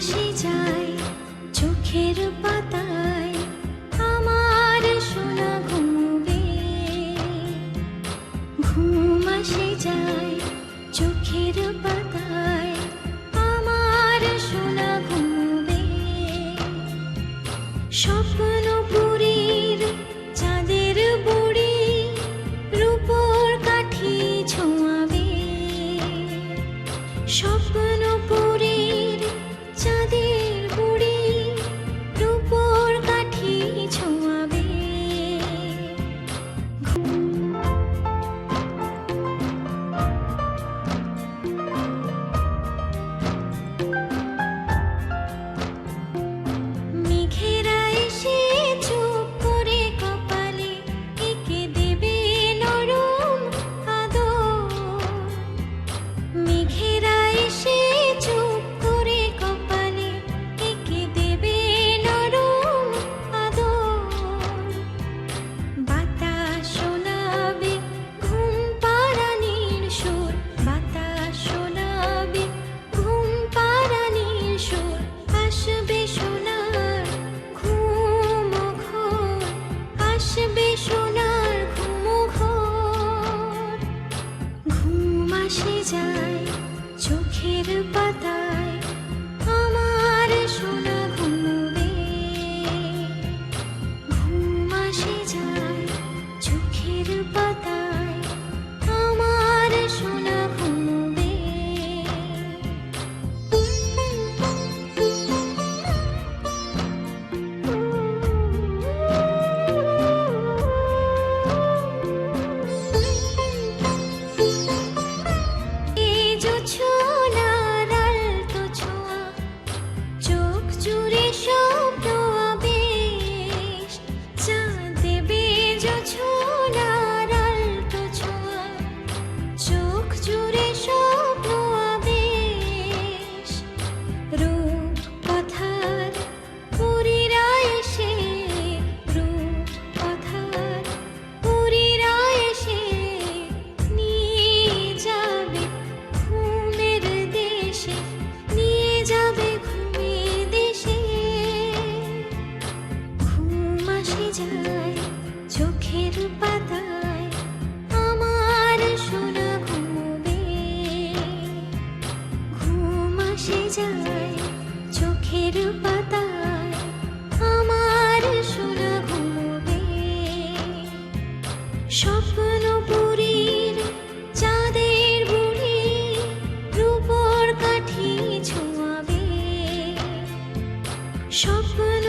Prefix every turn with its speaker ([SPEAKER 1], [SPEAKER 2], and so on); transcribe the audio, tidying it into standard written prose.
[SPEAKER 1] সে যায় চোখের পাতায় আমার সোনা ঘুমবে, ঘুম আসে যায় চোখের পাতায় আমার সোনা ঘুমবে। স্বপ্নপুরীর চাঁদের বুড়ি রূপোর কাঠি ছোঁয়াবে, স্বপ্নপুরীর চাঁদের বুড়ি রূপোর কাঠি ছোঁয়াবে। মেঘেরা এসে চুপ করে কপালে এঁকে দেবে নরম আদর, মেঘেরা এসে চুপ করে কপালে এঁকে দেবে নরম আদর। বাতাস শোনাবে ঘুম পাড়ানির সুর, বাতাস শোনাবে ঘুম পাড়ানির সুর। আসবে সোনার ঘুম ঘোর, আসবে সোনার ঘুম ঘোর। ঘুম আসে যায় চোখের পাতায় আমার সোনা ঘুমবে, ঘুম আসে যায় চোখের পাতায় আমার সোনা ঘুমবে। এই জোছনার আলতো ছোঁয়া, চোখ জুড়ে স্বপ্ন আবেশ। চাঁদ দেবে জোছনার আলতো ছোঁয়া, চোখ জুড়ে স্বপ্ন আবেশ। রূপ কথার পুরীরা এসে, রূপ কথার পুরীরা এসে নিয়ে যাবে ঘুমের দেশে, নিয়ে যাবে ঘুমের দেশে। ঘুম আসে যায় চোখের পাতায় আমার সোনা ঘুমবে, ঘুম আসে যায় চোখের পাতায় আমার সোনা ঘুমবে। স্বপ্নপুরীর চাঁদের বুড়ি রূপোর কাঠি ছোঁয়াবে, স্বপ্ন